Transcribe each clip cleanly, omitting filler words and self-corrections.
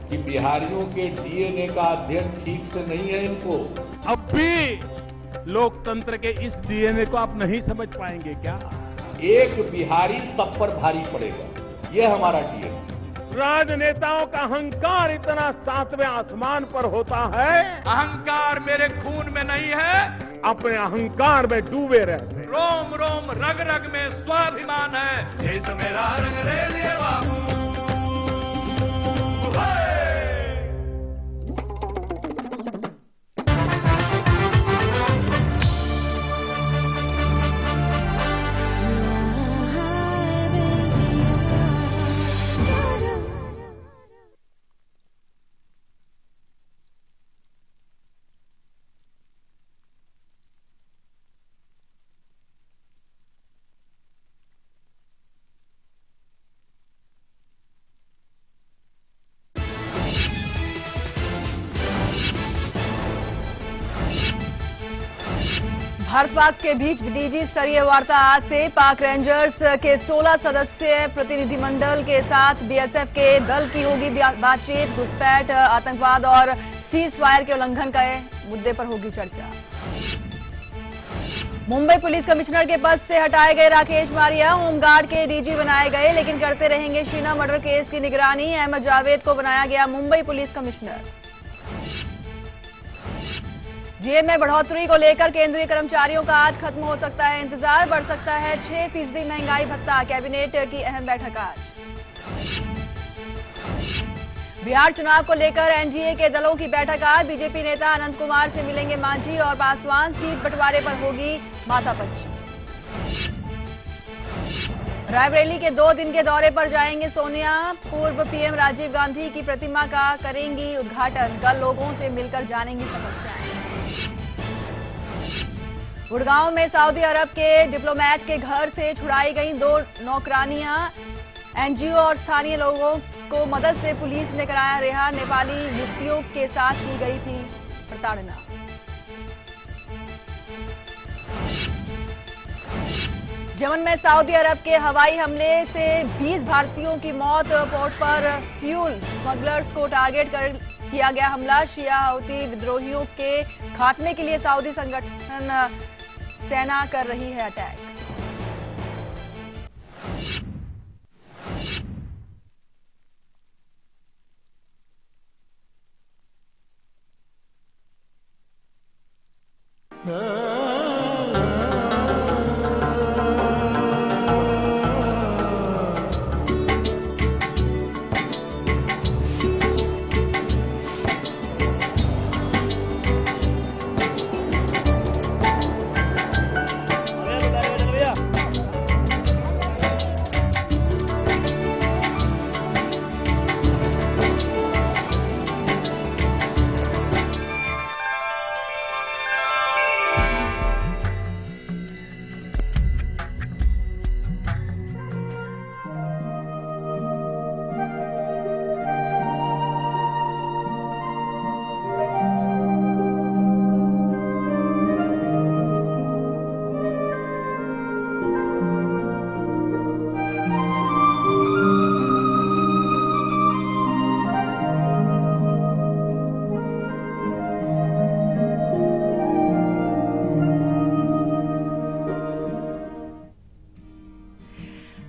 कि बिहारियों के डीएनए का अध्ययन ठीक से नहीं है इनको। अब भी लोकतंत्र के इस डीएनए को आप नहीं समझ पाएंगे क्या? एक बिहारी सब पर भारी पड़ेगा, यह हमारा डीएनए। राजनेताओं का अहंकार इतना सातवें आसमान पर होता है। अहंकार मेरे खून में नहीं है, अपने अहंकार में डूबे रहते। रोम रोम रग रग में स्वाभिमान है। देश मेरा रंग रेलिए बाबू। भारत पाक के बीच डीजी स्तरीय वार्ता आज से। पाक रेंजर्स के 16 सदस्यीय प्रतिनिधिमंडल के साथ बीएसएफ के दल की होगी बातचीत। घुसपैठ, आतंकवाद और सीज फायर के उल्लंघन के मुद्दे पर होगी चर्चा। मुंबई पुलिस कमिश्नर के पद से हटाए गए राकेश मारिया होमगार्ड के डीजी बनाए गए, लेकिन करते रहेंगे शीना मर्डर केस की निगरानी। अहमद जावेद को बनाया गया मुंबई पुलिस कमिश्नर। जेब में बढ़ोतरी को लेकर केंद्रीय कर्मचारियों का आज खत्म हो सकता है इंतजार, बढ़ सकता है 6% महंगाई भत्ता। कैबिनेट की अहम बैठक आज। बिहार चुनाव को लेकर एनडीए के दलों की बैठक आज। बीजेपी नेता अनंत कुमार से मिलेंगे मांझी और पासवान। सीट बंटवारे पर होगी माथापच्ची। रायबरेली के 2 दिन के दौरे पर जाएंगे सोनिया। पूर्व पीएम राजीव गांधी की प्रतिमा का करेंगी उद्घाटन। कल लोगों से मिलकर जानेंगी समस्याएं। गुड़गांव में सऊदी अरब के डिप्लोमेट के घर से छुड़ाई गई 2 नौकरानियां। एनजीओ और स्थानीय लोगों को मदद से पुलिस ने कराया रिहा। नेपाली युवतियों के साथ की गई थी प्रताड़ना। यमन में सऊदी अरब के हवाई हमले से 20 भारतीयों की मौत। पोर्ट पर फ्यूल स्मगलर्स को टारगेट कर किया गया हमला। शिया हौती विद्रोहियों के खात्मे के लिए सऊदी संगठन सेना कर रही है अटैक।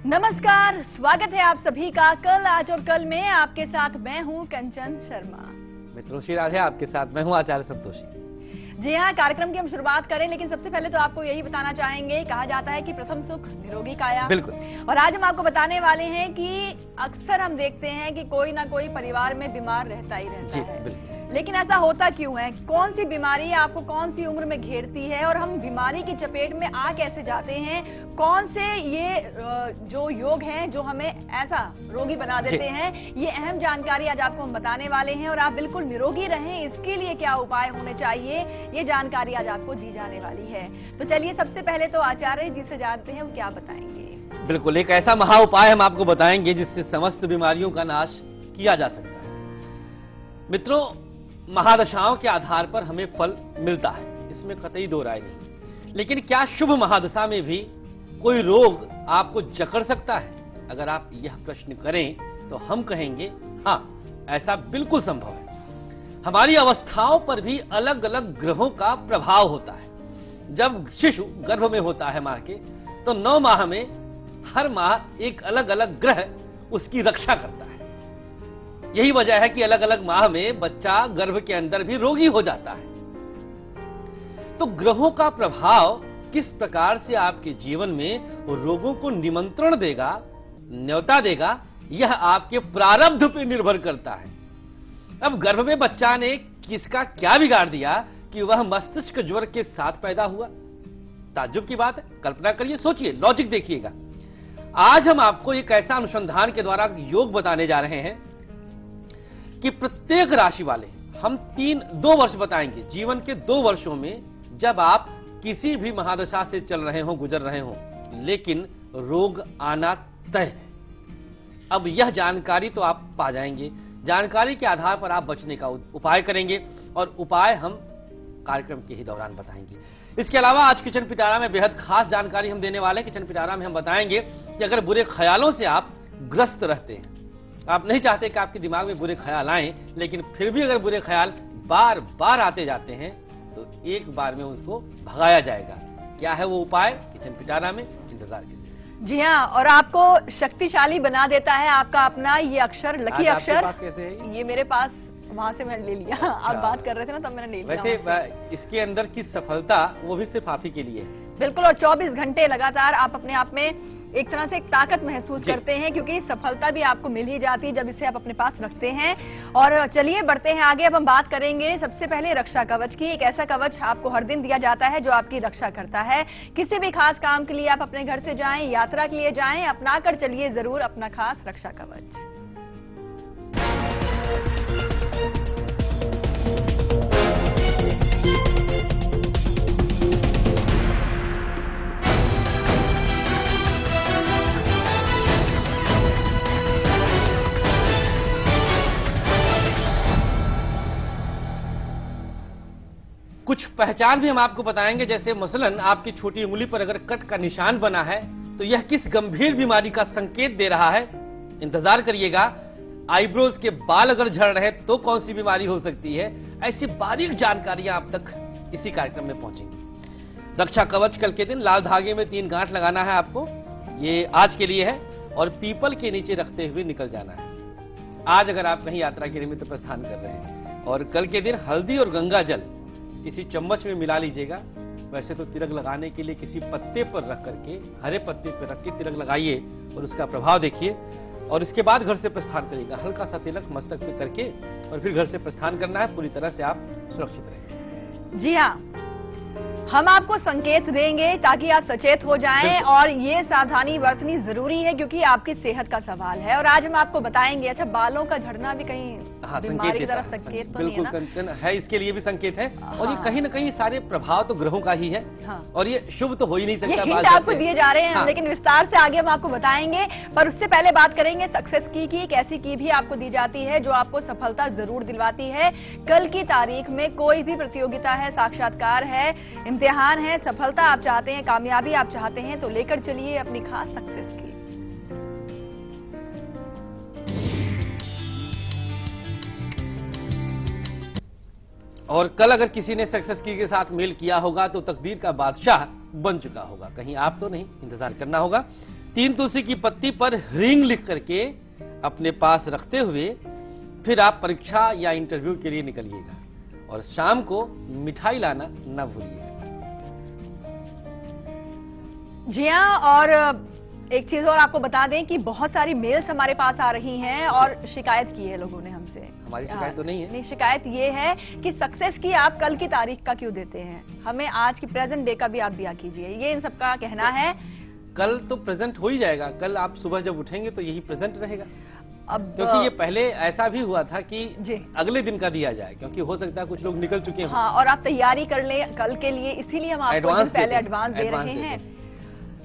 नमस्कार, स्वागत है आप सभी का कल आज और कल में। आपके साथ मैं हूं कंचन शर्मा। मित्रों श्री राधे, आपके साथ मैं हूं आचार्य संतोषी। जी हाँ, कार्यक्रम की हम शुरुआत करें, लेकिन सबसे पहले तो आपको यही बताना चाहेंगे, कहा जाता है कि प्रथम सुख निरोगी काया। बिल्कुल। और आज हम आपको बताने वाले हैं कि अक्सर हम देखते हैं कि कोई ना कोई परिवार में बीमार रहता ही रहता है। बिल्कुल। लेकिन ऐसा होता क्यों है? कौन सी बीमारी आपको कौन सी उम्र में घेरती है और हम बीमारी की चपेट में आ कैसे जाते हैं? कौन से ये जो योग हैं जो हमें ऐसा रोगी बना देते हैं, ये अहम जानकारी आज आपको हम बताने वाले हैं। और आप बिल्कुल निरोगी रहें, इसके लिए क्या उपाय होने चाहिए, ये जानकारी आज आपको दी जाने वाली है। तो चलिए सबसे पहले तो आचार्य जी से जानते हैं, वो क्या बताएंगे। बिल्कुल, एक ऐसा महा उपाय हम आपको बताएंगे जिससे समस्त बीमारियों का नाश किया जा सकता है। मित्रों, महादशाओं के आधार पर हमें फल मिलता है, इसमें कतई दो राय नहीं। लेकिन क्या शुभ महादशा में भी कोई रोग आपको जकड़ सकता है? अगर आप यह प्रश्न करें तो हम कहेंगे हाँ, ऐसा बिल्कुल संभव है। हमारी अवस्थाओं पर भी अलग अलग ग्रहों का प्रभाव होता है। जब शिशु गर्भ में होता है मां के, तो 9 माह में हर माह एक अलग अलग ग्रह उसकी रक्षा करता है। यही वजह है कि अलग अलग माह में बच्चा गर्भ के अंदर भी रोगी हो जाता है। तो ग्रहों का प्रभाव किस प्रकार से आपके जीवन में रोगों को निमंत्रण देगा, न्योता देगा, यह आपके प्रारब्ध पर निर्भर करता है। अब गर्भ में बच्चा ने किसका क्या बिगाड़ दिया कि वह मस्तिष्क ज्वर के साथ पैदा हुआ? ताज्जुब की बात है। कल्पना करिए, सोचिए, लॉजिक देखिएगा। आज हम आपको एक ऐसा अनुसंधान के द्वारा योग बताने जा रहे हैं कि प्रत्येक राशि वाले हम 2 वर्ष बताएंगे, जीवन के 2 वर्षों में जब आप किसी भी महादशा से चल रहे हो, गुजर रहे हो, लेकिन रोग आना तय है। अब यह जानकारी तो आप पा जाएंगे, जानकारी के आधार पर आप बचने का उपाय करेंगे और उपाय हम कार्यक्रम के ही दौरान बताएंगे। इसके अलावा आज किचन पिटारा में बेहद खास जानकारी हम देने वाले हैं। किचन पिटारा में हम बताएंगे कि अगर बुरे ख्यालों से आप ग्रस्त रहते हैं, आप नहीं चाहते कि आपके दिमाग में बुरे ख्याल आएं, लेकिन फिर भी अगर बुरे ख्याल बार बार आते जाते हैं तो एक बार में उसको भगाया जाएगा। क्या है वो उपाय? किचन पिटारा में इंतजार कीजिए। जी हाँ, और आपको शक्तिशाली बना देता है आपका अपना ये अक्षर, लकी अक्षर। आपके पास कैसे है ये मेरे पास वहां से मैंने ले लिया। आप बात कर रहे थे ना, तब मैंने ले लिया। वैसे इसके अंदर की सफलता वो भी सिर्फ आप ही के लिए है। बिल्कुल, और 24 घंटे लगातार आप अपने आप में एक तरह से एक ताकत महसूस करते हैं, क्योंकि सफलता भी आपको मिल ही जाती है जब इसे आप अपने पास रखते हैं। और चलिए बढ़ते हैं आगे। अब हम बात करेंगे सबसे पहले रक्षा कवच की। एक ऐसा कवच आपको हर दिन दिया जाता है जो आपकी रक्षा करता है। किसी भी खास काम के लिए आप अपने घर से जाएं, यात्रा के लिए जाएं, अपना कर चलिए जरूर अपना खास रक्षा कवच। कुछ पहचान भी हम आपको बताएंगे, जैसे मसलन आपकी छोटी उंगली पर अगर कट का निशान बना है तो यह किस गंभीर बीमारी का संकेत दे रहा है। इंतजार करिएगा। आईब्रोज के बाल अगर झड़ रहे तो कौन सी बीमारी हो सकती है। ऐसी बारीक जानकारियां आप तक इसी कार्यक्रम में पहुंचेंगी। रक्षा कवच कल के दिन लाल धागे में 3 गांठ लगाना है आपको, ये आज के लिए है, और पीपल के नीचे रखते हुए निकल जाना है। आज अगर आप कहीं यात्रा के निमित्त प्रस्थान कर रहे हैं, और कल के दिन हल्दी और गंगा जल किसी चम्मच में मिला लीजिएगा। वैसे तो तिलक लगाने के लिए किसी पत्ते पर रख करके, हरे पत्ते पर रख के तिलक लगाइए और उसका प्रभाव देखिए, और इसके बाद घर से प्रस्थान करिएगा। हल्का सा तिलक मस्तक पे करके और फिर घर से प्रस्थान करना है। पूरी तरह से आप सुरक्षित रहें। जी हाँ, हम आपको संकेत देंगे ताकि आप सचेत हो जाएं, और ये सावधानी बरतनी जरूरी है क्योंकि आपकी सेहत का सवाल है। और आज हम आपको बताएंगे, अच्छा बालों का झड़ना भी कहीं बीमारी की तरफ संकेत तो नहीं है ना? कंचन है, इसके लिए भी संकेत है। और ये कहीं ना कहीं सारे प्रभाव तो ग्रहों का ही है। और ये शुभ तो हो ही नहीं सकता। ये हिंट आपको दिए जा रहे हैं, लेकिन विस्तार से आगे हम आपको बताएंगे। पर उससे पहले बात करेंगे सक्सेस की एक ऐसी की भी आपको दी जाती है जो आपको सफलता जरूर दिलवाती है। कल की तारीख में कोई भी प्रतियोगिता है, साक्षात्कार है, इम्तिहान है, सफलता आप चाहते हैं, कामयाबी आप चाहते हैं, तो लेकर चलिए अपनी खास सक्सेस की। और कल अगर किसी ने सक्सेस की के साथ मेल किया होगा तो तकदीर का बादशाह बन चुका होगा। कहीं आप तो नहीं, इंतजार करना होगा। 3 तुलसी की पत्ती पर ह्रींग लिख करके अपने पास रखते हुए फिर आप परीक्षा या इंटरव्यू के लिए निकलिएगा, और शाम को मिठाई लाना न भूलिएगा। जी हाँ, और एक चीज और आपको बता दें कि बहुत सारी मेल्स हमारे पास आ रही हैं और शिकायत की है लोगों ने हमसे। हमारी शिकायत तो नहीं है। नहीं, शिकायत ये है कि सक्सेस की आप कल की तारीख का क्यों देते हैं, हमें आज की प्रेजेंट डे का भी आप दिया कीजिए, ये इन सबका कहना है। कल तो प्रेजेंट हो ही जाएगा। कल आप सुबह जब उठेंगे तो यही प्रेजेंट रहेगा। अब क्योंकि ये पहले ऐसा भी हुआ था कि अगले दिन का दिया जाए, क्योंकि हो सकता है कुछ लोग निकल चुके हैं। हाँ, और आप तैयारी कर लें कल के लिए, इसीलिए हम आपको पहले एडवांस दे रहे हैं।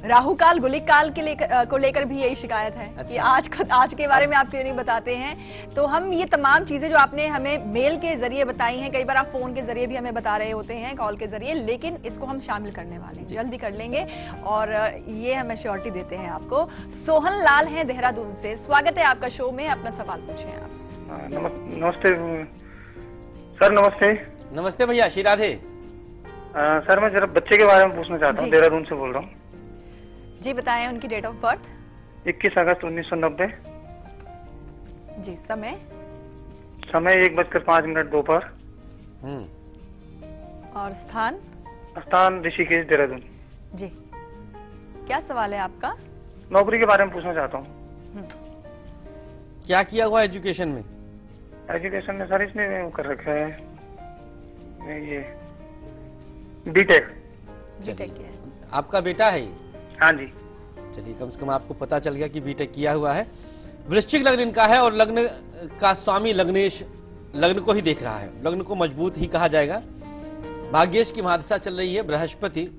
राहु काल, गुलिक काल को लेकर भी यही शिकायत है। अच्छा। कि आज के बारे में आप क्यों नहीं बताते हैं। तो हम ये तमाम चीजें जो आपने हमें मेल के जरिए बताई हैं, कई बार आप फोन के जरिए भी हमें बता रहे होते हैं, कॉल के जरिए, लेकिन इसको हम शामिल करने वाले हैं, जल्दी कर लेंगे और ये हमें श्योरिटी देते हैं आपको। सोहन लाल हैं देहरादून से, स्वागत है आपका शो में, अपना सवाल पूछें आप। नमस्ते सर। नमस्ते। नमस्ते भैया, श्री राधे। सर मैं जरा बच्चे के बारे में पूछना चाहता हूँ, देहरादून से बोल रहा हूँ। जी बताएं उनकी डेट ऑफ बर्थ। 21 अगस्त 1990। जी समय 1:05 दोपहर। और स्थान ऋषिकेश देहरादून। जी क्या सवाल है आपका? नौकरी के बारे में पूछना चाहता हूँ। क्या किया हुआ एजुकेशन में? एजुकेशन में सर इसने वो कर रखा है ये बीटेक। बीटेक किया है। आपका बेटा है ये? हाँ जी। चलिए, कम से कम आपको पता चल गया कि बीटेक किया हुआ है। वृश्चिक लग्न इनका है और लग्न का स्वामी लग्नेश लग्न को ही देख रहा है। लग्न को मजबूत ही कहा जाएगा। भाग्येश की महादशा चल रही है। बृहस्पति,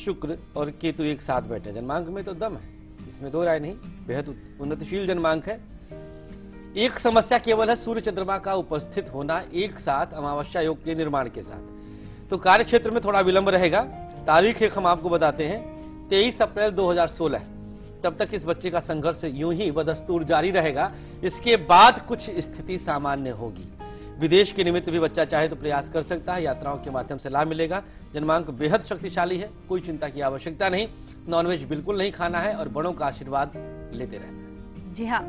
शुक्र और केतु एक साथ बैठे। जन्मांक में तो दम है, इसमें दो राय नहीं। बेहद उन्नतिशील जन्मांक है। एक समस्या केवल है सूर्य चंद्रमा का उपस्थित होना एक साथ अमावस्या योग के निर्माण के साथ, तो कार्य क्षेत्र में थोड़ा विलंब रहेगा। तारीख एक हम आपको बताते हैं 23 अप्रैल 2016। तब तक इस बच्चे का संघर्ष यूं ही बदस्तूर जारी रहेगा। इसके बाद कुछ स्थिति सामान्य होगी। विदेश के निमित्त भी बच्चा चाहे तो प्रयास कर सकता है। यात्राओं के माध्यम से लाभ मिलेगा। जन्मांक बेहद शक्तिशाली है, कोई चिंता की आवश्यकता नहीं। नॉनवेज बिल्कुल नहीं खाना है और बड़ों का आशीर्वाद लेते रहना है। जी हाँ,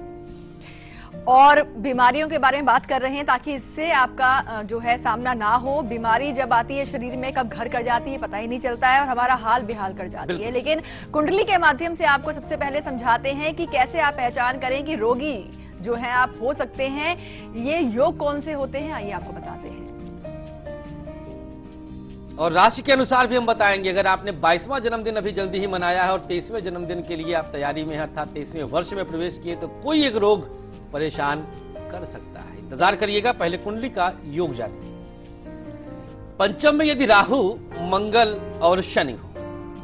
और बीमारियों के बारे में बात कर रहे हैं ताकि इससे आपका जो है सामना ना हो। बीमारी जब आती है शरीर में, कब घर कर जाती है पता ही नहीं चलता है और हमारा हाल बेहाल कर जाती है। लेकिन कुंडली के माध्यम से आपको सबसे पहले समझाते हैं कि कैसे आप पहचान करें कि रोगी जो है आप हो सकते हैं। ये योग कौन से होते हैं, आइए आपको बताते हैं। और राशि के अनुसार भी हम बताएंगे। अगर आपने 22वां जन्मदिन अभी जल्दी ही मनाया है और 23वें जन्मदिन के लिए आप तैयारी में हैं, अर्थात 23वें वर्ष में प्रवेश किए, तो कोई एक रोग परेशान कर सकता है। इंतजार करिएगा। पहले कुंडली का योग जानिए। पंचम में यदि राहु, मंगल और शनि हो,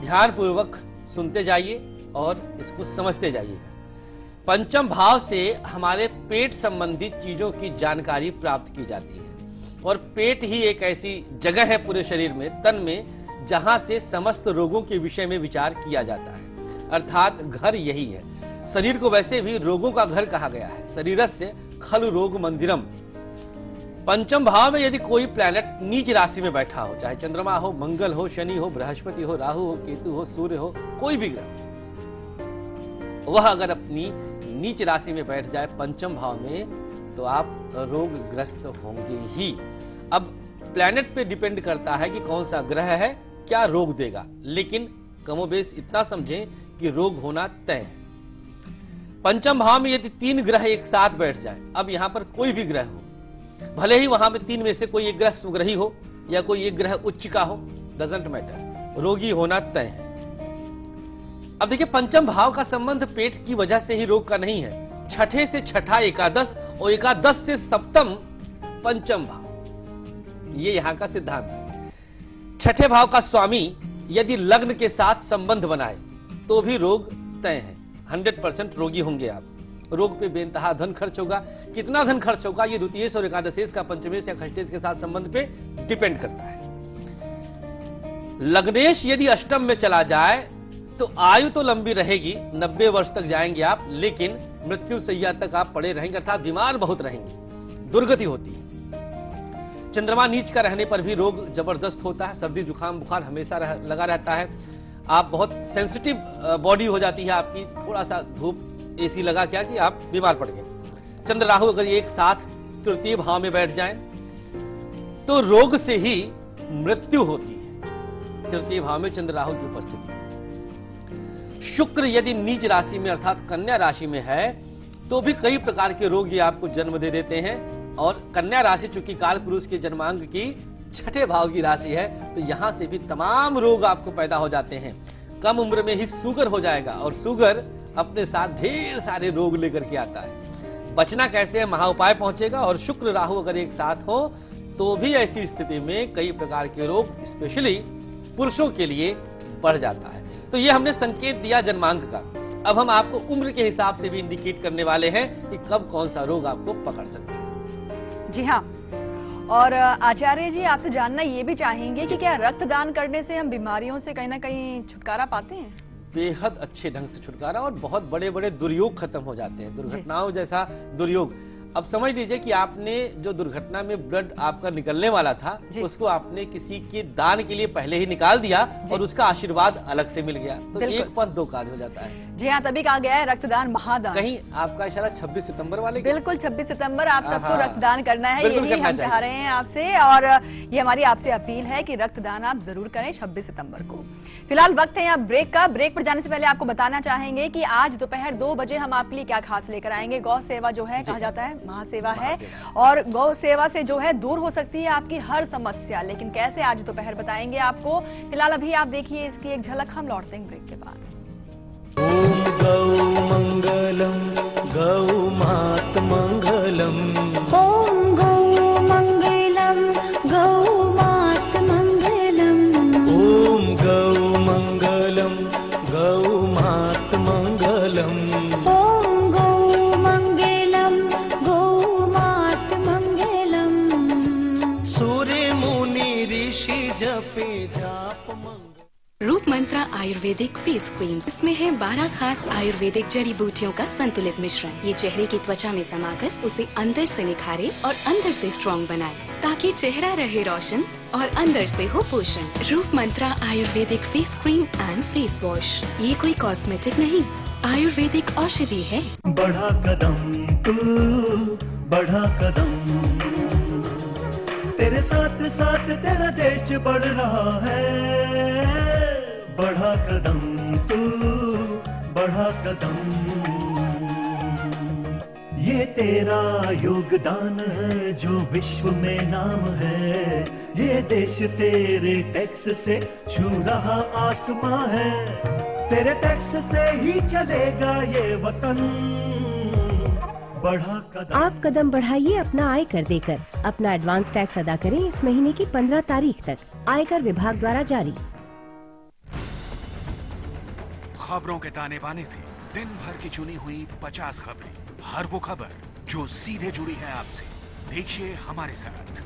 ध्यान पूर्वक सुनते जाइए और इसको समझते जाइएगा। पंचम भाव से हमारे पेट संबंधित चीजों की जानकारी प्राप्त की जाती है और पेट ही एक ऐसी जगह है पूरे शरीर में, तन में, जहां से समस्त रोगों के विषय में विचार किया जाता है। अर्थात घर यही है। शरीर को वैसे भी रोगों का घर कहा गया है। शरीरस्य खलु रोग मंदिरम। पंचम भाव में यदि कोई प्लैनेट नीच राशि में बैठा हो, चाहे चंद्रमा हो, मंगल हो, शनि हो, बृहस्पति हो, राहु हो, केतु हो, सूर्य हो, कोई भी ग्रह, वह अगर अपनी नीच राशि में बैठ जाए पंचम भाव में, तो आप रोगग्रस्त होंगे ही। अब प्लैनेट पे डिपेंड करता है कि कौन सा ग्रह है, क्या रोग देगा, लेकिन कमोबेश इतना समझें कि रोग होना तय है। पंचम भाव में यदि 3 ग्रह एक साथ बैठ जाए, अब यहां पर कोई भी ग्रह हो, भले ही वहां पे 3 में से कोई एक ग्रह सुग्रही हो या कोई एक ग्रह उच्च का हो, डजंट मैटर, रोगी होना तय है। अब देखिए, पंचम भाव का संबंध पेट की वजह से ही रोग का नहीं है। छठे से छठा एकादश और एकादश से सप्तम पंचम भाव, ये यहां का सिद्धांत है। छठे भाव का स्वामी यदि लग्न के साथ संबंध बनाए तो भी रोग तय है। 100% रोगी होंगे आप। रोग पे बेइंतहा धन खर्च होगा। कितना धन खर्च होगा ये द्वितीयेश और एकादशेश का पंचमेश या षष्ठेश के साथ संबंध पे डिपेंड करता है। लग्नेश यदि अष्टम में चला जाए तो आयु तो लंबी रहेगी, 90 वर्ष तक जाएंगे आप, लेकिन मृत्यु सैया तक आप पड़े रहेंगे, अर्थात बीमार बहुत रहेंगे, दुर्गति होती है। चंद्रमा नीच का रहने पर भी रोग जबरदस्त होता है। सर्दी जुकाम बुखार हमेशा लगा रहता है। आप बहुत सेंसिटिव बॉडी हो जाती है आपकी, थोड़ा सा धूप एसी लगा क्या कि आप बीमार पड़ गए। चंद्र राहु अगर एक साथ तृतीय भाव में बैठ जाएं तो रोग से ही मृत्यु होती है। तृतीय भाव में चंद्र राहु की उपस्थिति। शुक्र यदि नीच राशि में अर्थात कन्या राशि में है तो भी कई प्रकार के रोग ये आपको जन्म दे देते हैं। और कन्या राशि चूंकि काल पुरुष के जन्मांक की छठे भाव की राशि है, तो यहां से भी तमाम रोग आपको पैदा हो जाते हैं। कम उम्र में ही शुगर हो जाएगा और शुगर अपने साथ ढेर सारे रोग लेकर के आता है। बचना कैसे है, महाउपाय पहुंचेगा। और शुक्र राहु अगर एक साथ हो तो भी ऐसी स्थिति में कई प्रकार के रोग स्पेशली पुरुषों के लिए बढ़ जाता है। तो ये हमने संकेत दिया जन्मांक का। अब हम आपको उम्र के हिसाब से भी इंडिकेट करने वाले हैं कि कब कौन सा रोग आपको पकड़ सकता है। जी हाँ, और आचार्य जी आपसे जानना ये भी चाहेंगे कि क्या रक्तदान करने से हम बीमारियों से कहीं ना कहीं छुटकारा पाते हैं? बेहद अच्छे ढंग से छुटकारा और बहुत बड़े बड़े दुर्योग खत्म हो जाते हैं। दुर्घटनाओं जैसा दुर्योग, अब समझ लीजिए कि आपने जो दुर्घटना में ब्लड आपका निकलने वाला था उसको आपने किसी के दान के लिए पहले ही निकाल दिया और उसका आशीर्वाद अलग से मिल गया, तो एक पंथ दो काज हो जाता है। जी हाँ, तभी कहा गया है रक्तदान महादान। कहीं आपका इशारा 26 सितंबर वाले? बिल्कुल 26 सितंबर आप सबको रक्तदान करना है, यही हम चाह रहे हैं आपसे, और ये हमारी आपसे अपील है कि रक्तदान आप जरूर करें 26 सितंबर को। फिलहाल वक्त है यहाँ ब्रेक का। ब्रेक पर जाने से पहले आपको बताना चाहेंगे कि आज दोपहर 2 बजे हम आपके लिए क्या खास लेकर आएंगे। गौ सेवा जो है कहा जाता है महासेवा है, और गौ सेवा से जो है दूर हो सकती है आपकी हर समस्या, लेकिन कैसे आज दोपहर बताएंगे आपको। फिलहाल अभी आप देखिए इसकी एक झलक, हम लौटते हैं ब्रेक के बाद। ओम गौ मंगलम गौ मात मंगलम, ओम गौ मंगलम गौ मात मंगलम, ओम गौ मंगलम गौ मात मंगलम, ओम गौ मंगलम गौ मात मंगलम। सूर्य मुनि ऋषि जपे जाप मंगल। रूप मंत्रा आयुर्वेदिक फेस क्रीम, इसमें है 12 खास आयुर्वेदिक जड़ी बूटियों का संतुलित मिश्रण। ये चेहरे की त्वचा में समाकर उसे अंदर से निखारे और अंदर से स्ट्रॉन्ग बनाए, ताकि चेहरा रहे रोशन और अंदर से हो पोषण। Roop Mantra Ayurvedic face cream and face wash, ये कोई कॉस्मेटिक नहीं, आयुर्वेदिक औषधि है। बढ़ा कदम तू, बढ़ा कदम, तेरे साथ साथ तेरा देश बढ़ रहा है। बढ़ा कदम तू, बढ़ा कदम, ये तेरा योगदान है जो विश्व में नाम है। ये देश तेरे टैक्स से छू रहा आसमां है, तेरे टैक्स से ही चलेगा ये वतन। बढ़ा कदम। आप कदम बढ़ाइए अपना आयकर देकर। अपना एडवांस टैक्स अदा करें इस महीने की 15 तारीख तक। आयकर विभाग द्वारा जारी। खबरों के ताने बाने से दिन भर की चुनी हुई 50 खबरें, हर वो खबर जो सीधे जुड़ी है आपसे। देखिए हमारे साथ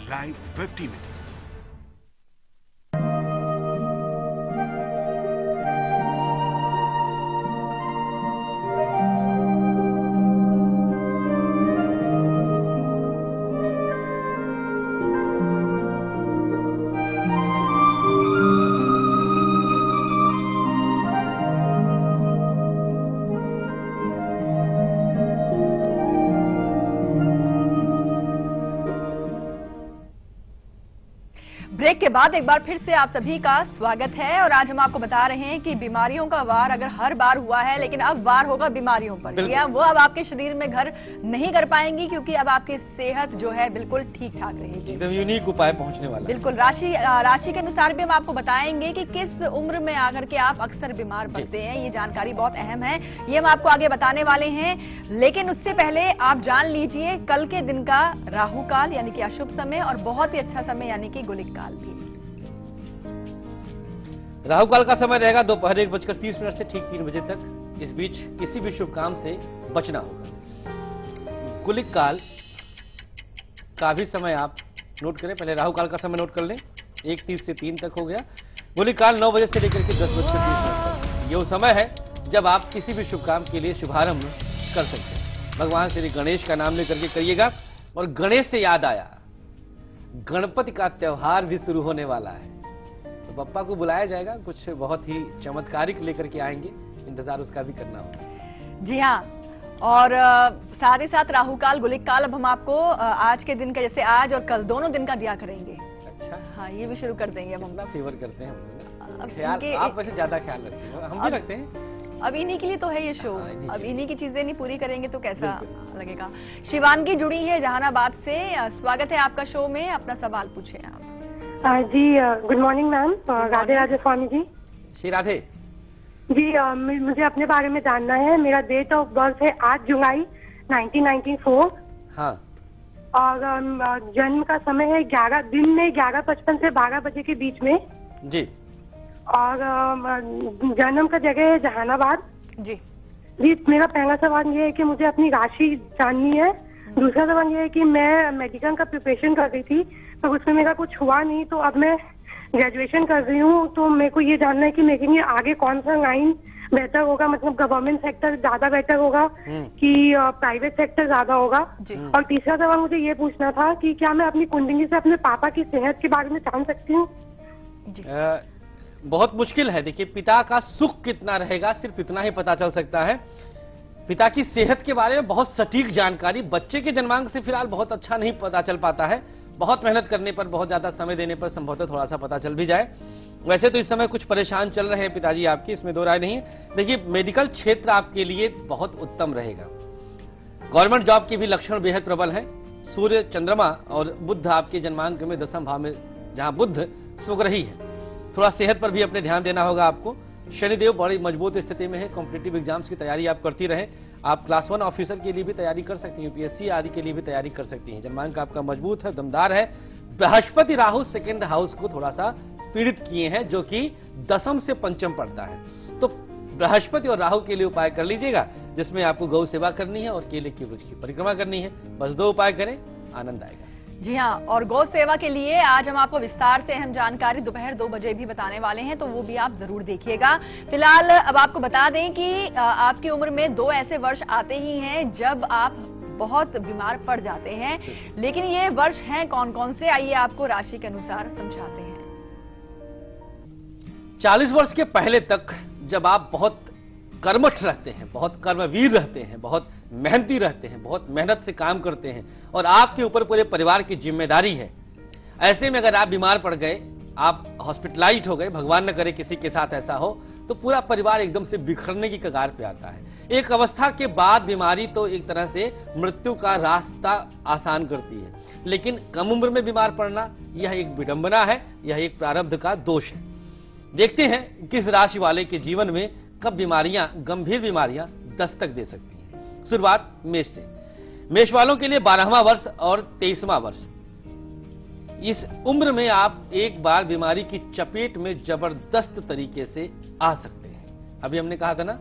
लाइव 50 में। ब्रेक के बाद एक बार फिर से आप सभी का स्वागत है, और आज हम आपको बता रहे हैं कि बीमारियों का वार अगर हर बार हुआ है, लेकिन अब वार होगा बीमारियों पर। या वो अब आपके शरीर में घर नहीं कर पाएंगी, क्योंकि अब आपकी सेहत जो है बिल्कुल ठीक ठाक रहेगी। एकदम यूनिक उपाय पहुंचने वाला है। बिल्कुल राशि के अनुसार भी हम आपको बताएंगे कि किस उम्र में आकर के आप अक्सर बीमार पड़ते हैं। ये जानकारी बहुत अहम है, ये हम आपको आगे बताने वाले हैं। लेकिन उससे पहले आप जान लीजिए कल के दिन का राहु काल यानी कि अशुभ समय, और बहुत ही अच्छा समय यानी कि गुलिक काल भी। राहु काल का समय रहेगा दोपहर 1:30 से ठीक 3 बजे तक। इस बीच किसी भी शुभ काम से बचना होगा। गुलिक काल का भी समय आप नोट करें, पहले राहु काल का समय नोट कर लें। 1:30 से 3 तक हो गया। गुलिक काल 9 बजे से लेकर के 10:30 तक। ये वो समय है जब आप किसी भी शुभ काम के लिए शुभारंभ कर सकते हैं। भगवान श्री गणेश का नाम लेकर के करिएगा। और गणेश से याद आया, गणपति का त्योहार भी शुरू होने वाला है, तो बप्पा को बुलाया जाएगा, कुछ बहुत ही चमत्कारिक लेकर के आएंगे, इंतजार उसका भी करना होगा। जी हाँ, और साथ ही साथ राहु काल गुलिक काल अब हम आपको आज के दिन का, जैसे आज और कल दोनों दिन का दिया करेंगे। अच्छा, हाँ, ये भी शुरू कर देंगे अब हम। फेवर करते हैं हम, ख्याल आप वैसे ज्यादा ख्याल रखते हैं, हम भी रखते हैं। अब इन्हीं के लिए तो है ये शो, अब इन्हीं की चीजें नहीं पूरी करेंगे तो कैसा लगेगा। शिवानगी जुड़ी है जहानाबाद से, स्वागत है आपका शो में, अपना सवाल पूछे आप। जी good morning ma'am, Radhe Radhe Swami ji. Shri Radhe ji, मुझे अपने बारे में जानना है। मेरा डेट ऑफ बर्थ है 8 जुलाई 1994। हाँ। और जन्म का समय है 11 दिन में 11:55 से 12 बजे के बीच में जी। और जन्म का जगह है जहानाबाद जी। जी, मेरा पहला सवाल ये है कि मुझे अपनी राशि जाननी है। दूसरा सवाल ये है कि मैं मेडिकल का प्रिपरेशन कर रही थी, तो उसमें मेरा कुछ हुआ नहीं, तो अब मैं ग्रेजुएशन कर रही हूँ, तो मेरे को ये जानना है कि मेरे लिए आगे कौन सा लाइन बेहतर होगा, मतलब गवर्नमेंट सेक्टर ज्यादा बेटर होगा कि प्राइवेट सेक्टर ज्यादा होगा। और तीसरा सवाल मुझे ये पूछना था कि क्या मैं अपनी कुंडली से अपने पापा की सेहत के बारे में जान सकती हूँ? बहुत मुश्किल है। देखिए, पिता का सुख कितना रहेगा सिर्फ इतना ही पता चल सकता है। पिता की सेहत के बारे में बहुत सटीक जानकारी बच्चे के जन्मांक से फिलहाल बहुत अच्छा नहीं पता चल पाता है। बहुत मेहनत करने पर, बहुत ज्यादा समय देने पर संभवतः थोड़ा सा पता चल भी जाए। वैसे तो इस समय कुछ परेशान चल रहे हैं पिताजी आपकी, इसमें दो राय नहीं। देखिए, मेडिकल क्षेत्र आपके लिए बहुत उत्तम रहेगा। गवर्नमेंट जॉब के भी लक्षण बेहद प्रबल हैं। सूर्य, चंद्रमा और बुध आपके जन्मांक में 10वें भाव में, जहां बुध स्वग्रही है। थोड़ा सेहत पर भी अपने ध्यान देना होगा आपको। शनिदेव बड़ी मजबूत स्थिति में है। कॉम्पिटिटिव एग्जाम्स की तैयारी आप करती रहें। आप क्लास 1 ऑफिसर के लिए भी तैयारी कर सकती हैं, यूपीएससी आदि के लिए भी तैयारी कर सकती हैं। जन्मांक आपका मजबूत है, दमदार है। बृहस्पति राहु सेकंड हाउस को थोड़ा सा पीड़ित किए हैं, जो कि 10वीं से 5वीं पड़ता है। तो बृहस्पति और राहु के लिए उपाय कर लीजिएगा, जिसमें आपको गौ सेवा करनी है और केले के वृक्ष की परिक्रमा करनी है। बस 2 उपाय करें, आनंद आएगा। जी हाँ, और गौ सेवा के लिए आज हम आपको विस्तार से अहम जानकारी दोपहर 2 बजे भी बताने वाले हैं, तो वो भी आप जरूर देखिएगा। फिलहाल अब आपको बता दें कि आपकी उम्र में 2 ऐसे वर्ष आते ही हैं जब आप बहुत बीमार पड़ जाते हैं। लेकिन ये वर्ष हैं कौन कौन से, आइए आपको राशि के अनुसार समझाते हैं। 40 वर्ष के पहले तक जब आप बहुत कर्मठ रहते हैं, बहुत कर्मवीर रहते हैं, बहुत मेहनती रहते हैं, बहुत मेहनत से काम करते हैं और आपके ऊपर पूरे परिवार की जिम्मेदारी है, ऐसे में अगर आप बीमार पड़ गए, आप हॉस्पिटलाइज्ड हो गए, भगवान न करे किसी के साथ ऐसा हो, तो पूरा परिवार एकदम से बिखरने की कगार पे आता है। एक अवस्था के बाद बीमारी तो एक तरह से मृत्यु का रास्ता आसान करती है, लेकिन कम उम्र में बीमार पड़ना यह एक विडंबना है, यह एक प्रारब्ध का दोष है। देखते हैं किस राशि वाले के जीवन में कब बीमारियां, गंभीर बीमारियां दस्तक दे सकती हैं। शुरुआत मेष से। मेष वालों के लिए 12वां वर्ष और 23वां वर्ष। इस उम्र में आप एक बार बीमारी की चपेट में जबरदस्त तरीके से आ सकते हैं। अभी हमने कहा था ना,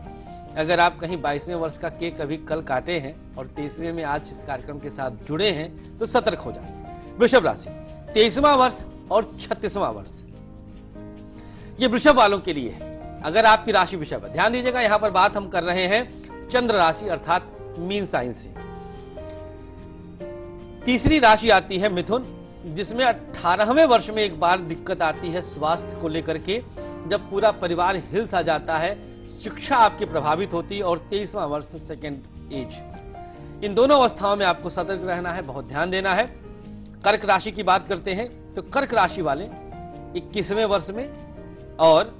अगर आप कहीं 22वें वर्ष का केक अभी कल काटे हैं और 23वें में आज इस कार्यक्रम के साथ जुड़े हैं, तो सतर्क हो जाइए। वृषभ राशि, 23वां वर्ष और 36वां वर्ष, ये वृषभ वालों के लिए है। अगर आपकी राशि वृषभ है, ध्यान दीजिएगा, यहां पर बात हम कर रहे हैं चंद्र राशि अर्थात मीन साइन से। तीसरी राशि आती है मिथुन, जिसमें 18वें वर्ष में एक बार दिक्कत आती है स्वास्थ्य को लेकर के, जब पूरा परिवार हिल सा जाता है, शिक्षा आपकी प्रभावित होती है, और 23वां वर्ष सेकेंड एज। इन दोनों अवस्थाओं में आपको सतर्क रहना है, बहुत ध्यान देना है। कर्क राशि की बात करते हैं तो कर्क राशि वाले 21वें वर्ष में और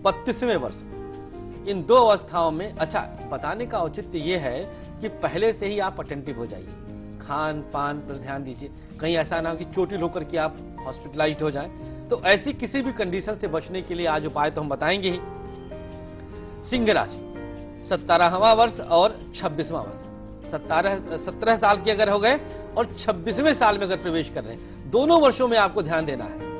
32वें वर्ष में, इन 2 अवस्थाओं में, अच्छा बताने का औचित्य यह है कि पहले से ही आप अटेंटिव हो जाइए, खान पान पर ध्यान दीजिए, कहीं ऐसा ना हो कि चोटिल होकर के आप हॉस्पिटलाइज्ड हो जाएं। तो ऐसी किसी भी कंडीशन से बचने के लिए आज उपाय तो हम बताएंगे ही। सिंह राशि, 17वां वर्ष और 26वां वर्ष। 17 साल के अगर हो गए और 26वें साल में अगर प्रवेश कर रहे हैं, दोनों वर्षों में आपको ध्यान देना है।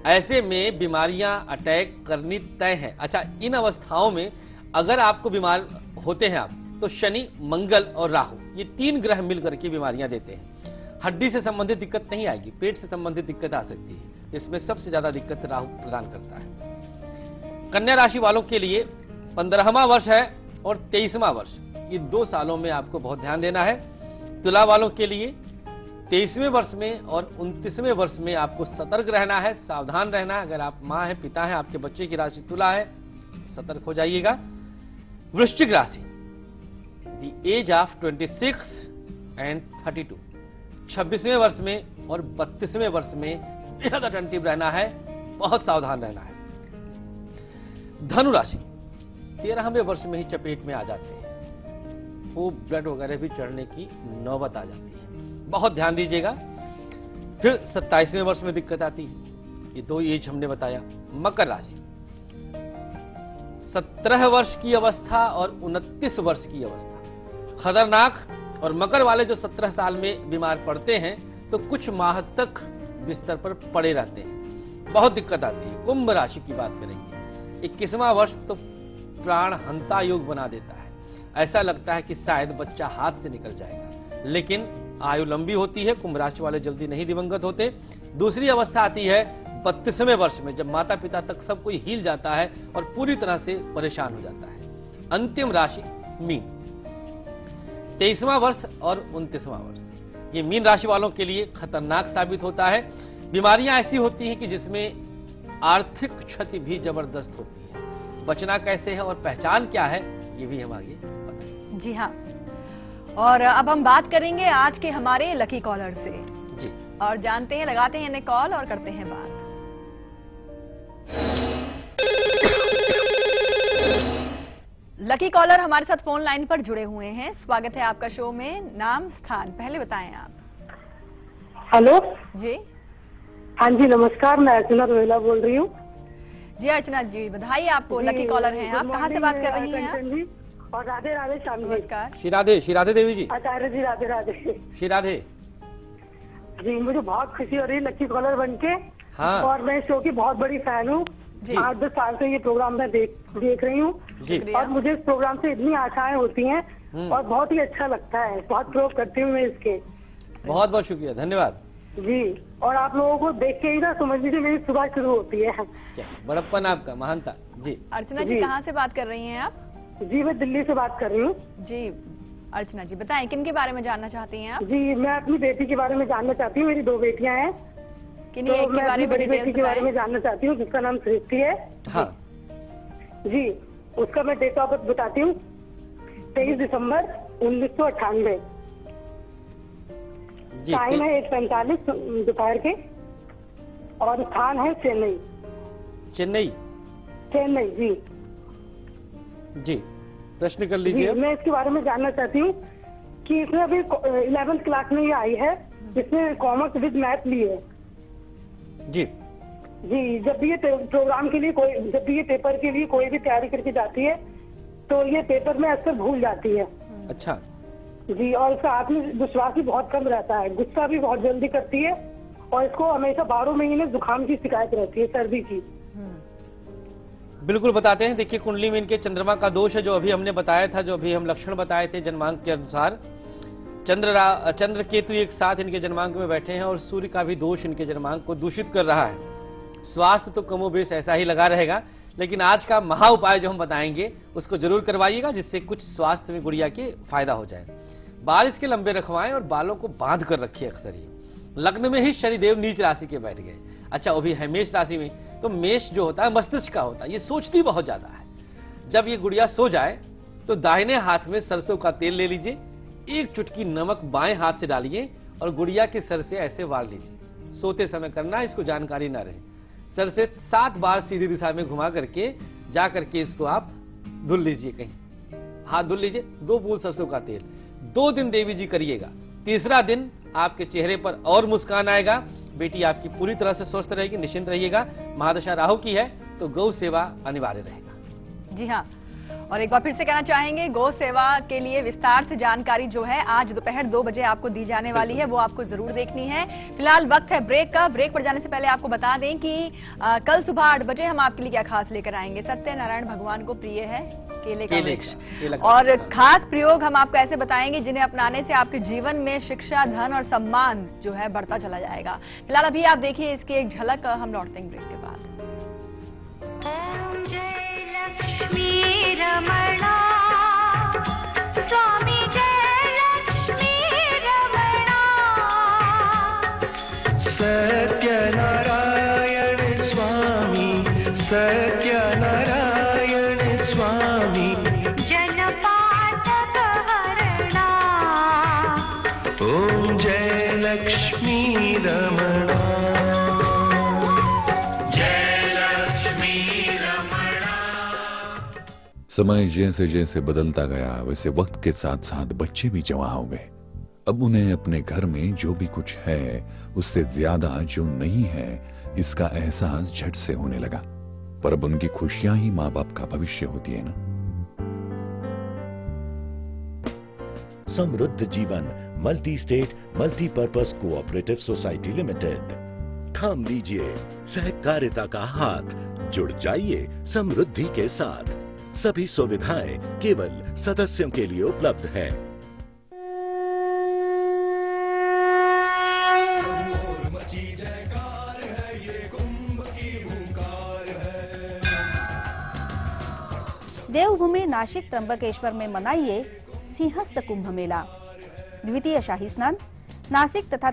ऐसे में बीमारियां अटैक करनी तय है। अच्छा, इन अवस्थाओं में अगर आपको बीमार होते हैं आप, तो शनि, मंगल और राहु, ये 3 ग्रह मिलकर के बीमारियां देते हैं। हड्डी से संबंधित दिक्कत नहीं आएगी, पेट से संबंधित दिक्कत आ सकती है। इसमें सबसे ज्यादा दिक्कत राहु प्रदान करता है। कन्या राशि वालों के लिए 15वां वर्ष है और 23वां वर्ष, इन 2 सालों में आपको बहुत ध्यान देना है। तुला वालों के लिए 23वें वर्ष में और 29वें वर्ष में आपको सतर्क रहना है, सावधान रहना है। अगर आप मां है, पिता है, आपके बच्चे की राशि तुला है, सतर्क हो जाइएगा। वृश्चिक राशि, द एज ऑफ 26 एंड 32, 26वें वर्ष में और 32वें वर्ष में बेहद अटेंटिव रहना है, बहुत सावधान रहना है। धनु राशि, 13वें वर्ष में ही चपेट में आ जाते हैं, वो ब्लड वगैरह भी चढ़ने की नौबत आ जाती है, बहुत ध्यान दीजिएगा। फिर 27वें वर्ष में दिक्कत आती है, ये 2 एज हमने बताया। मकर राशि, 17 वर्ष की अवस्था और 29 वर्ष की अवस्था खतरनाक। और मकर वाले जो 17 साल में बीमार पड़ते हैं तो कुछ माह तक बिस्तर पर पड़े रहते हैं, बहुत दिक्कत आती है। कुंभ राशि की बात करेंगे, 21वां वर्ष तो प्राण हंता योग बना देता है, ऐसा लगता है कि शायद बच्चा हाथ से निकल जाएगा, लेकिन आयु लंबी होती है। कुंभ राशि वाले जल्दी नहीं दिवंगत होते। दूसरी अवस्था आती है 32वें वर्ष में, जब माता पिता तक सब कोई हिल जाता है और पूरी तरह से परेशान हो जाता है। अंतिम राशि मीन, 23वां वर्ष और 29वां वर्ष, ये मीन राशि वालों के लिए खतरनाक साबित होता है। बीमारियां ऐसी होती हैं कि जिसमें आर्थिक क्षति भी जबरदस्त होती है। बचना कैसे है और पहचान क्या है, ये भी हम आगे बताएंगे। जी हाँ, और अब हम बात करेंगे आज के हमारे लकी कॉलर से जी, और जानते हैं, लगाते हैं इन्हें कॉल और करते हैं बात। लकी कॉलर हमारे साथ फोन लाइन पर जुड़े हुए हैं। स्वागत है आपका शो में। नाम, स्थान पहले बताएं आप। हेलो जी। हाँ जी, नमस्कार, मैं अर्चना रोहेला बोल रही हूँ। जी अर्चना जी, बधाई आपको, लकी कॉलर हैं आप। कहाँ से बात कर रही हैं आप? और राधे राधे श्याम जी। नमस्कार। श्री राधे देवी जी। आचार्य जी, राधे राधे। श्री राधे जी, मुझे बहुत खुशी हो रही है लकी कॉलर बनके। हाँ। और मैं शो की बहुत बड़ी फैन हूँ। 8-10 साल से ये प्रोग्राम मैं देख रही हूँ और मुझे इस प्रोग्राम से इतनी आशाएं होती हैं और बहुत ही अच्छा लगता है। बहुत प्रोव करती हूँ मैं इसके। बहुत बहुत शुक्रिया, धन्यवाद जी। और आप लोगों को देख के ही ना समझ लीजिए मेरी सुबह शुरू होती है। क्या बड़प्पन आपका, महानता जी। अर्चना जी कहाँ से बात कर रही हैं आप? जी, मैं दिल्ली से बात कर रही हूँ। जी अर्चना जी, बताएं किन के बारे में जानना चाहती हैं आप? जी, मैं अपनी बेटी के बारे में जानना चाहती हूँ। मेरी 2 बेटियां हैं। किन्हीं एक के बारे में बड़ी बेटी के बारे में जानना चाहती हूँ जिसका नाम सृष्टि है। हाँ। जी, उसका मैं डेट ऑफ बर्थ बताती हूँ, 23 दिसंबर 1998। टाइम है 1:45 दोपहर के और स्थान है चेन्नई। चेन्नई जी। जी, प्रश्न कर लीजिए। मैं इसके बारे में जानना चाहती हूँ कि इसमें अभी 11th क्लास में ये आई है, जिसने कॉमर्स विद मैथ ली है। जी जी, जब भी ये प्रोग्राम के लिए जब भी ये पेपर के लिए कोई भी तैयारी करके जाती है तो ये पेपर में अक्सर भूल जाती है। अच्छा जी, और इसका आत्मविश्वास भी बहुत कम रहता है, गुस्सा भी बहुत जल्दी करती है और इसको हमेशा 12 महीने जुकाम की शिकायत रहती है, सर्दी की। बिल्कुल बताते हैं। देखिए, कुंडली में इनके चंद्रमा का दोष है, जो अभी हमने बताया था, जो अभी हम लक्षण बताए थे जन्मांक के अनुसार। चंद्र केतु एक साथ इनके जन्मांक में बैठे हैं और सूर्य का भी दोष इनके जन्मांक को दूषित कर रहा है। स्वास्थ्य तो कमोबेश ऐसा ही लगा रहेगा, लेकिन आज का महा उपाय जो हम बताएंगे उसको जरूर करवाइएगा, जिससे कुछ स्वास्थ्य में गुड़िया के फायदा हो जाए। बाल इसके लंबे रखवाएं और बालों को बांध कर रखिए। अक्सर ही लग्न में ही शनिदेव नीच राशि के बैठ गए। अच्छा, वो भी है मेष राशि में। तो मेष जो होता है मस्तिष्क का होता है, ये सोचती बहुत ज्यादा है। जब ये गुड़िया सो जाए तो दाहिने हाथ में सरसों का तेल ले लीजिए, 1 चुटकी नमक बाएं हाथ से डालिए और गुड़िया के सर से ऐसे वार लीजिए। सोते समय करना, इसको जानकारी ना रहे। सर से 7 बार सीधी दिशा में घुमा करके जा करके इसको आप धुल लीजिए, कहीं हाथ धुल लीजिए। 2 बूंद सरसों का तेल 2 दिन देवी जी करिएगा। तीसरा दिन आपके चेहरे पर और मुस्कान आएगा। बेटी आपकी पूरी तरह से स्वस्थ रहेगी, निश्चिंत रहिएगा। महादशा राहु की है तो गौ सेवा अनिवार्य रहेगा। जी हाँ, और एक बार फिर से कहना चाहेंगे, गौ सेवा के लिए विस्तार से जानकारी जो है आज दोपहर 2 बजे आपको दी जाने वाली है, वो आपको जरूर देखनी है। फिलहाल वक्त है ब्रेक का। ब्रेक पर जाने से पहले आपको बता दें कि कल सुबह 8 बजे हम आपके लिए क्या खास लेकर आएंगे। सत्यनारायण भगवान को प्रिय है केले का वृक्ष, और खास प्रयोग हम आपको ऐसे बताएंगे जिन्हें अपनाने से आपके जीवन में शिक्षा, धन और सम्मान जो है बढ़ता चला जाएगा। फिलहाल अभी आप देखिए इसकी एक झलक, हम लौटते हैं ब्रेक के बाद। लक्ष्मी रमणा स्वामी जय लक्ष्मी रमणा सत्यनारायण स्वामी सत्यनारायण स्वामी जनपातक हरणा ओम जय लक्ष्मी रमणा समय जैसे जैसे बदलता गया वैसे वक्त के साथ साथ बच्चे भी जवां हो गए। अब उन्हें अपने घर में जो भी कुछ है उससे ज्यादा जो नहीं है इसका एहसास झट से होने लगा। पर अब उनकी खुशियां ही माँ बाप का भविष्य होती है ना। समृद्ध जीवन multi state multipurpose cooperative society limited. थाम लीजिए सहकारिता का हाथ, जुड़ जाइए समृद्धि के साथ। सभी सुविधाएं केवल सदस्यों के लिए उपलब्ध है। मची जयकार है ये कुंभ देवभूमि नासिक त्र्यंबकेश्वर में मनाइए सिंहस्थ कुंभ मेला। द्वितीय शाही स्नान नासिक तथा